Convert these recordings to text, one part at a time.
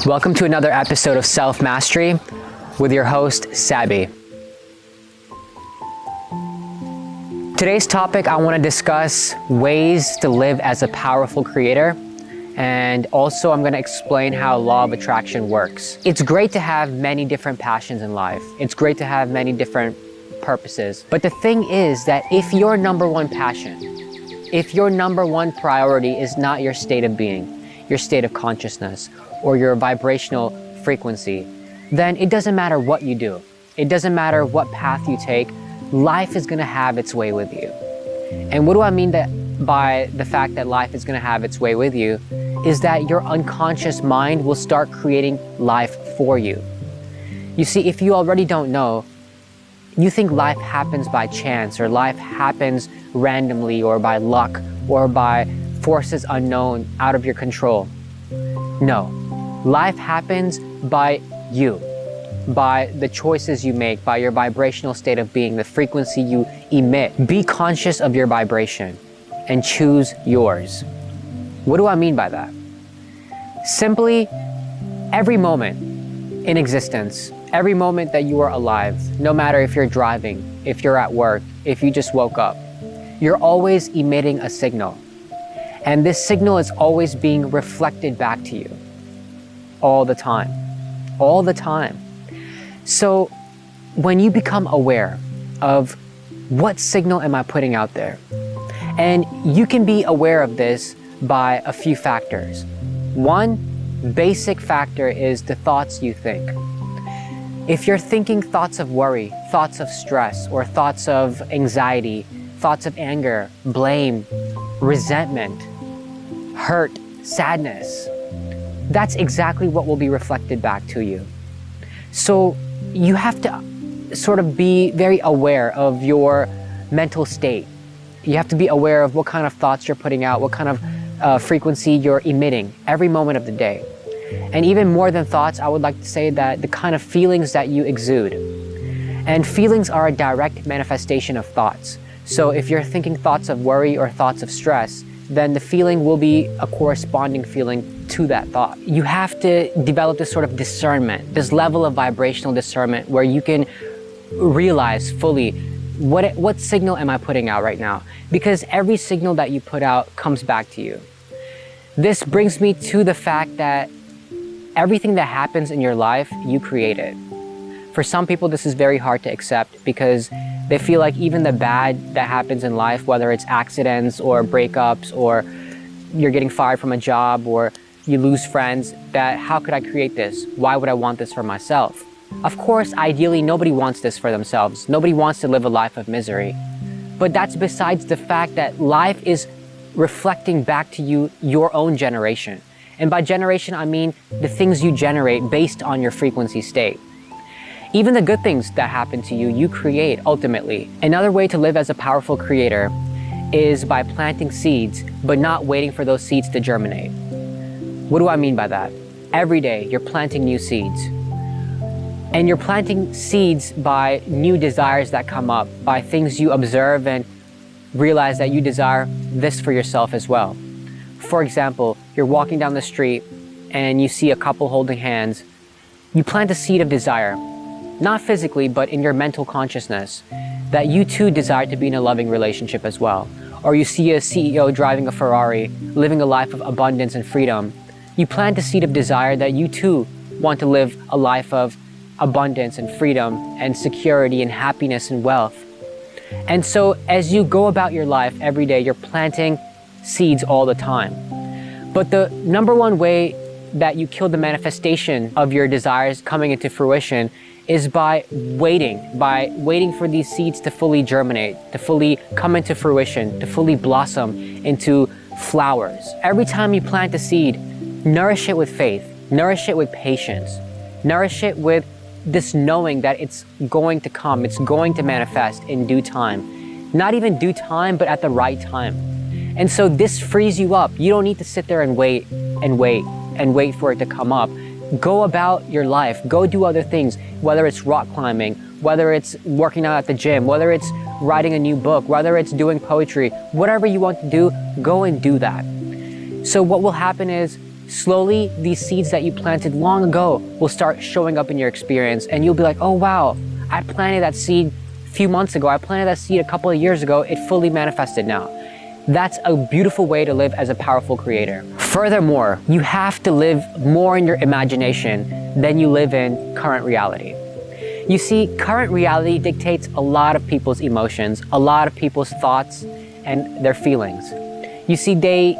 Welcome to another episode of Self Mastery with your host, Sabby. Today's topic, I want to discuss ways to live as a powerful creator, and also I'm going to explain how law of attraction works. It's great to have many different passions in life. It's great to have many different purposes. But the thing is that if your number one passion, if your number one priority is not your state of being, your state of consciousness, or your vibrational frequency, then it doesn't matter what you do. It doesn't matter what path you take. Life is going to have its way with you. And what do I mean by the fact that life is going to have its way with you is that your unconscious mind will start creating life for you. You see, if you already don't know, you think life happens by chance, or life happens randomly, or by luck, or by forces unknown, out of your control. No. Life happens by you, by the choices you make, by your vibrational state of being, the frequency you emit. Be conscious of your vibration and choose yours. What do I mean by that? Simply, every moment in existence, every moment that you are alive, no matter if you're driving, if you're at work, if you just woke up, you're always emitting a signal. And this signal is always being reflected back to you. All the time. All the time. So when you become aware of what signal am I putting out there, and you can be aware of this by a few factors. One basic factor is the thoughts you think. If you're thinking thoughts of worry, thoughts of stress, or thoughts of anxiety, thoughts of anger, blame, resentment, hurt, sadness, that's exactly what will be reflected back to you. So you have to sort of be very aware of your mental state. You have to be aware of what kind of thoughts you're putting out, what kind of frequency you're emitting every moment of the day. And even more than thoughts, I would like to say that the kind of feelings that you exude. And feelings are a direct manifestation of thoughts. So if you're thinking thoughts of worry or thoughts of stress, then the feeling will be a corresponding feeling to that thought. You have to develop this sort of discernment, this level of vibrational discernment where you can realize fully what signal am I putting out right now? Because every signal that you put out comes back to you. This brings me to the fact that everything that happens in your life, you create it. For some people, this is very hard to accept because they feel like even the bad that happens in life, whether it's accidents or breakups or you're getting fired from a job or you lose friends, that how could I create this? Why would I want this for myself? Of course, ideally, nobody wants this for themselves. Nobody wants to live a life of misery. But that's besides the fact that life is reflecting back to you your own generation. And by generation, I mean the things you generate based on your frequency state. Even the good things that happen to you, you create ultimately. Another way to live as a powerful creator is by planting seeds, but not waiting for those seeds to germinate. What do I mean by that? Every day, you're planting new seeds. And you're planting seeds by new desires that come up, by things you observe and realize that you desire this for yourself as well. For example, you're walking down the street and you see a couple holding hands. You plant a seed of desire. Not physically, but in your mental consciousness, that you too desire to be in a loving relationship as well. Or you see a CEO driving a Ferrari, living a life of abundance and freedom. You plant a seed of desire that you too want to live a life of abundance and freedom and security and happiness and wealth. And so as you go about your life every day, you're planting seeds all the time. But the number one way that you kill the manifestation of your desires coming into fruition is by waiting for these seeds to fully germinate, to fully come into fruition, to fully blossom into flowers. Every time you plant a seed, nourish it with faith, nourish it with patience, nourish it with this knowing that it's going to come, it's going to manifest in due time. Not even due time, but at the right time. And so this frees you up. You don't need to sit there and wait for it to come up. Go about your life, go do other things, whether it's rock climbing, whether it's working out at the gym, whether it's writing a new book, whether it's doing poetry, whatever you want to do, go and do that. So what will happen is slowly these seeds that you planted long ago will start showing up in your experience, and you'll be like, oh wow, I planted that seed a few months ago, I planted that seed a couple of years ago, it fully manifested now. That's a beautiful way to live as a powerful creator. Furthermore, you have to live more in your imagination than you live in current reality. You see, current reality dictates a lot of people's emotions, a lot of people's thoughts and their feelings. You see, they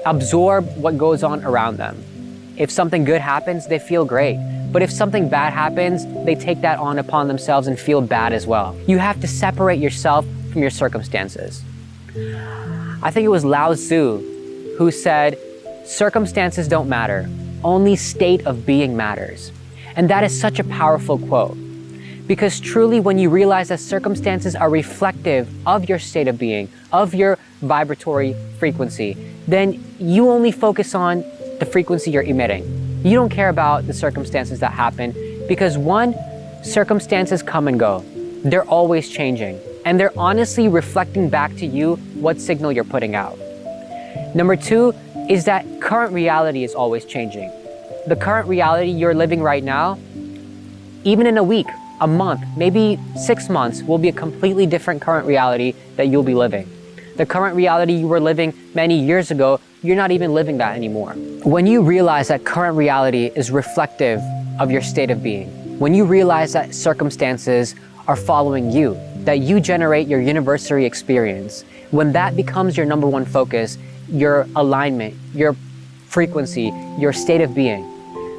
absorb what goes on around them. If something good happens, they feel great. But if something bad happens, they take that on upon themselves and feel bad as well. You have to separate yourself from your circumstances. I think it was Lao Tzu who said, circumstances don't matter, only state of being matters. And that is such a powerful quote. Because truly, when you realize that circumstances are reflective of your state of being, of your vibratory frequency, then you only focus on the frequency you're emitting. You don't care about the circumstances that happen because one, circumstances come and go. They're always changing, and they're honestly reflecting back to you what signal you're putting out. Number two is that current reality is always changing. The current reality you're living right now, even in a week, a month, maybe 6 months, will be a completely different current reality that you'll be living. The current reality you were living many years ago, you're not even living that anymore. When you realize that current reality is reflective of your state of being, when you realize that circumstances are following you, that you generate your universary experience, when that becomes your number one focus, your alignment, your frequency, your state of being,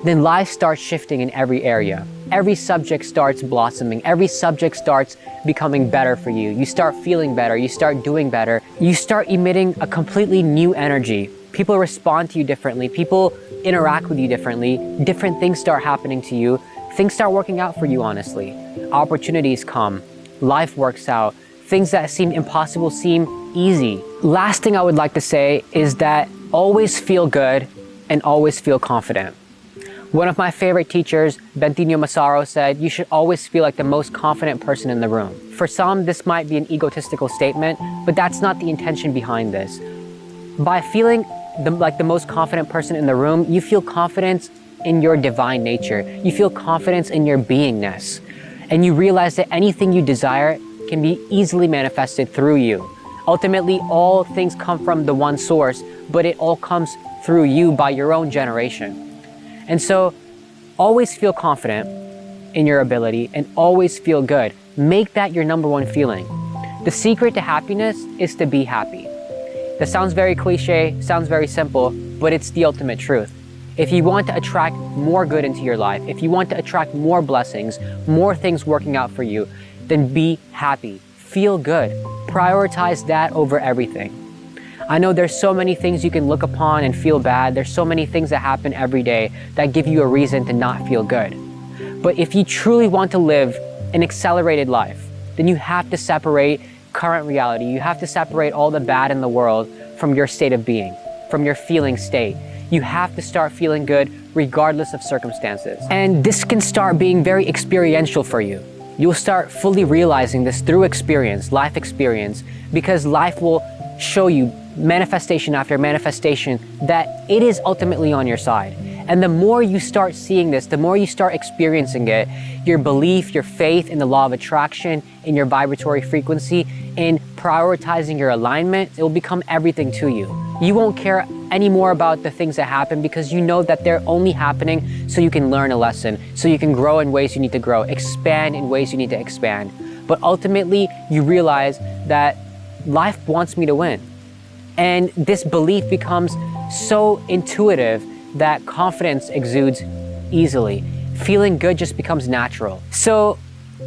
then life starts shifting in every area. Every subject starts blossoming. Every subject starts becoming better for you. You start feeling better. You start doing better. You start emitting a completely new energy. People respond to you differently. People interact with you differently. Different things start happening to you. Things start working out for you, honestly. Opportunities come. Life works out. Things that seem impossible seem easy. Last thing I would like to say is that always feel good and always feel confident. One of my favorite teachers, Bentinho Massaro, said, you should always feel like the most confident person in the room. For some, this might be an egotistical statement, but that's not the intention behind this. By feeling like the most confident person in the room, you feel confidence in your divine nature. You feel confidence in your beingness. And you realize that anything you desire can be easily manifested through you. Ultimately, all things come from the one source, but it all comes through you by your own generation. And so always feel confident in your ability and always feel good. Make that your number one feeling. The secret to happiness is to be happy. That sounds very cliche, sounds very simple, but it's the ultimate truth. If you want to attract more good into your life, if you want to attract more blessings, more things working out for you, then be happy, feel good. Prioritize that over everything. I know there's so many things you can look upon and feel bad. There's so many things that happen every day that give you a reason to not feel good. But if you truly want to live an accelerated life, then you have to separate current reality. You have to separate all the bad in the world from your state of being, from your feeling state. You have to start feeling good regardless of circumstances. And this can start being very experiential for you. You'll start fully realizing this through experience, life experience, because life will show you manifestation after manifestation that it is ultimately on your side. And the more you start seeing this, the more you start experiencing it, your belief, your faith in the law of attraction, in your vibratory frequency, in prioritizing your alignment, it will become everything to you. You won't care anymore about the things that happen because you know that they're only happening so you can learn a lesson, so you can grow in ways you need to grow, expand in ways you need to expand. But ultimately, you realize that life wants me to win. And this belief becomes so intuitive that confidence exudes easily. Feeling good just becomes natural. So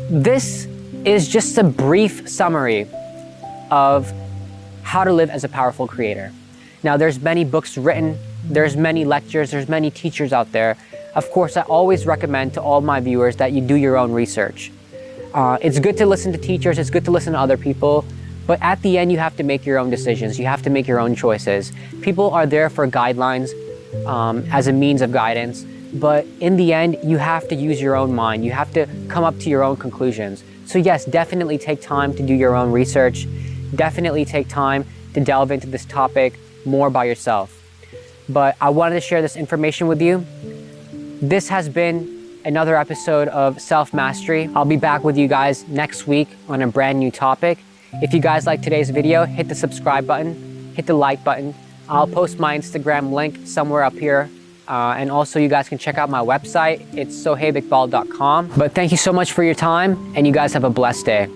this is just a brief summary of how to live as a powerful creator. Now, there's many books written, there's many lectures, there's many teachers out there. Of course, I always recommend to all my viewers that you do your own research. It's good to listen to teachers, it's good to listen to other people, but at the end, you have to make your own decisions. You have to make your own choices. People are there for guidelines as a means of guidance, but in the end, you have to use your own mind. You have to come up to your own conclusions. So yes, definitely take time to do your own research. Definitely take time to delve into this topic more by yourself. but I wanted to share this information with you. This has been another episode of Self-Mastery. I'll be back with you guys next week on a brand new topic. If you guys like today's video, hit the subscribe button, hit the like button. I'll post my Instagram link somewhere up here. And also you guys can check out my website. It's soheibiqbal.com. But thank you so much for your time, and you guys have a blessed day.